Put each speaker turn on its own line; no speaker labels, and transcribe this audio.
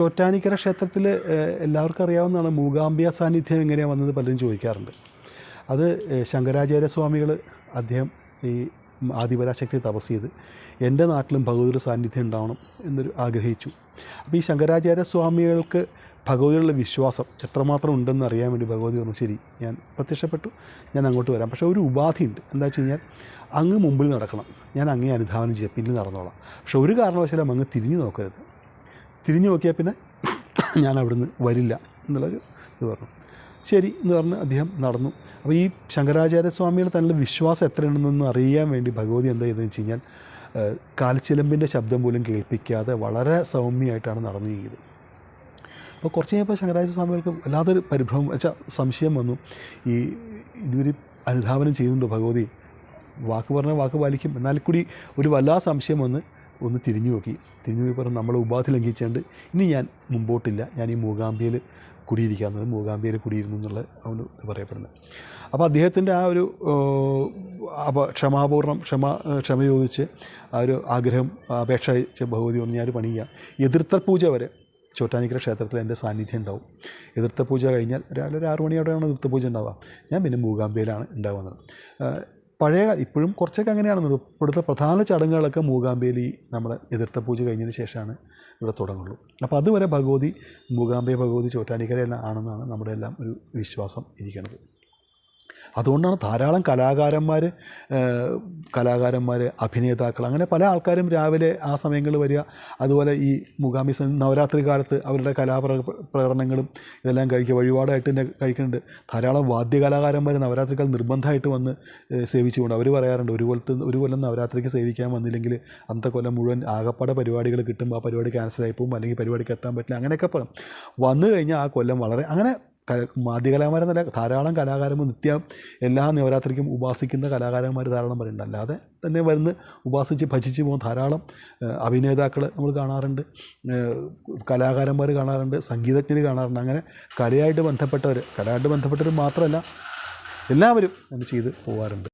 ചോറ്റാനിക്കര ക്ഷേത്രത്തിൽ എല്ലാവർക്കും അറിയാവുന്നതാണ് മൂകാംബിക സാന്നിധ്യം എങ്ങനെയാണ് വന്നത് പലരും ചോദിക്കാറുണ്ട്. അത് ശങ്കരാചാര്യസ്വാമികൾ അദ്ദേഹം ഈ ആദിപരാശക്തി തപസ് ചെയ്ത് എൻ്റെ നാട്ടിലും ഭഗവതിയുടെ സാന്നിധ്യം ഉണ്ടാവണം എന്നൊരു ആഗ്രഹിച്ചു. അപ്പോൾ ഈ ശങ്കരാചാര്യസ്വാമികൾക്ക് ഭഗവതിയുള്ള വിശ്വാസം എത്രമാത്രം ഉണ്ടെന്ന് അറിയാൻ വേണ്ടി ഭഗവതി പറഞ്ഞു, ശരി ഞാൻ പ്രത്യക്ഷപ്പെട്ടു, ഞാൻ അങ്ങോട്ട് വരാം. പക്ഷേ ഒരു ഉപാധിയുണ്ട്. എന്താ വെച്ച് കഴിഞ്ഞാൽ അങ്ങ് മുമ്പിൽ നടക്കണം, ഞാൻ അങ്ങേ അനുധാവനം ചെയ്യാം, പിന്നിൽ നടന്നോളാം. പക്ഷെ ഒരു കാരണവശാലും അങ്ങ് തിരിഞ്ഞു നോക്കരുത്. തിരിഞ്ഞു നോക്കിയാൽ പിന്നെ ഞാൻ അവിടുന്ന് വരില്ല എന്നുള്ളൊരു ഇത് പറഞ്ഞു. ശരി എന്ന് പറഞ്ഞ് അദ്ദേഹം നടന്നു. അപ്പോൾ ഈ ശങ്കരാചാര്യസ്വാമിയുടെ തങ്ങളുടെ വിശ്വാസം എത്രയുണ്ടെന്നൊന്നും അറിയാൻ വേണ്ടി ഭഗവതി എന്താ ചെയ്തതെന്ന് വെച്ച് കഴിഞ്ഞാൽ കാൽച്ചിലമ്പിൻ്റെ ശബ്ദം പോലും കേൾപ്പിക്കാതെ വളരെ സൗമ്യമായിട്ടാണ് നടന്നു നീങ്ങിയത്. അപ്പോൾ കുറച്ച് കഴിഞ്ഞപ്പോൾ ശങ്കരാചാര്യസ്വാമികൾക്ക് വല്ലാത്തൊരു പരിഭ്രമം വെച്ചാൽ സംശയം വന്നു. ഈ ഇതുവർ അനുധാവനം ചെയ്യുന്നുണ്ടോ ഭഗവതി, വാക്ക് പറഞ്ഞാൽ വാക്ക് പാലിക്കും, എന്നാൽ കൂടി ഒരു വല്ലാതെ സംശയം വന്ന് ഒന്ന് തിരിഞ്ഞു നോക്കി. തിരിഞ്ഞു നോക്കി പറഞ്ഞ് നമ്മളെ ഉപാധി ലംഘിച്ചുകൊണ്ട് ഇനി ഞാൻ മുമ്പോട്ടില്ല, ഞാൻ ഈ മൂകാംബികയിൽ കുടിയിരിക്കാമെന്നത്, മൂകാംബികയിൽ കുടിയിരുന്നു എന്നുള്ള അവന് പറയപ്പെടുന്നത്. അപ്പോൾ അദ്ദേഹത്തിൻ്റെ ആ ഒരു ക്ഷമ ചോദിച്ച് ആ ഒരു ആഗ്രഹം അപേക്ഷ അയച്ച ഭഗവതി ഒന്ന് ഞാൻ പണിയുക, എതിർത്തൽ പൂജ വരെ ചോറ്റാനിക്കര ക്ഷേത്രത്തിൽ എൻ്റെ സാന്നിധ്യം ഉണ്ടാവും. എതിർത്ത പൂജ കഴിഞ്ഞാൽ രാവിലെ ഒരു 6 മണിയോടെയാണ് എതിർത്ത പൂജ ഉണ്ടാവുക. ഞാൻ പിന്നെ മൂകാംബികയിലാണ് ഉണ്ടാവുന്നത്. പഴയ ഇപ്പോഴും കുറച്ചൊക്കെ അങ്ങനെയാണെന്ന്. ഇവിടുത്തെ പ്രധാന ചടങ്ങുകളൊക്കെ മൂകാംബികയിൽ ഈ നമ്മുടെ എതിർത്ത പൂജ കഴിഞ്ഞതിന് ശേഷമാണ് ഇവിടെ തുടങ്ങുള്ളൂ. അപ്പോൾ അതുവരെ മൂകാംബിക ഭഗവതി ചോറ്റാനിക്കര ആണെന്നാണ് നമ്മുടെ എല്ലാം ഒരു വിശ്വാസം ഇരിക്കുന്നത്. അതുകൊണ്ടാണ് ധാരാളം കലാകാരന്മാർ അഭിനേതാക്കൾ അങ്ങനെ പല ആൾക്കാരും രാവിലെ ആ സമയങ്ങളിൽ വരിക. അതുപോലെ ഈ മൂകാംബിക നവരാത്രി കാലത്ത് അവരുടെ പ്രകടനങ്ങളും ഇതെല്ലാം കഴിക്കുക, വഴിപാടായിട്ട് തന്നെ കഴിക്കുന്നുണ്ട്. ധാരാളം വാദ്യകലാകാരന്മാർ നവരാത്രി കാലം നിർബന്ധമായിട്ട് വന്ന് സേവിച്ചുകൊണ്ട് അവർ പറയാറുണ്ട്, ഒരു കൊല്ലം നവരാത്രിക്ക് സേവിക്കാൻ വന്നില്ലെങ്കിൽ അന്നത്തെ കൊല്ലം മുഴുവൻ ആകപ്പാടെ പരിപാടികൾ കിട്ടുമ്പോൾ ആ പരിപാടി ക്യാൻസലായി പോകും, അല്ലെങ്കിൽ പരിപാടിക്ക് എത്താൻ പറ്റില്ല, അങ്ങനെയൊക്കെ പറയും. വന്നു കഴിഞ്ഞാൽ ആ കൊല്ലം വളരെ അങ്ങനെ വാദ്യകലാകാരന്മാരെന്നല്ല, ധാരാളം കലാകാരന്മാർ നിത്യം എല്ലാ നവരാത്രിക്കും ഉപാസിക്കുന്ന കലാകാരന്മാർ ധാരാളം പറയുന്നുണ്ട്. അല്ലാതെ തന്നെ വരുന്ന ഉപാസിച്ച് ഭജിച്ച് പോകുന്ന ധാരാളം അഭിനേതാക്കൾ നമ്മൾ കാണാറുണ്ട്, കലാകാരന്മാർ കാണാറുണ്ട്, സംഗീതജ്ഞർ കാണാറുണ്ട്. അങ്ങനെ കലയായിട്ട് ബന്ധപ്പെട്ടവർ മാത്രമല്ല എല്ലാവരും അത് ചെയ്ത് പോകാറുണ്ട്.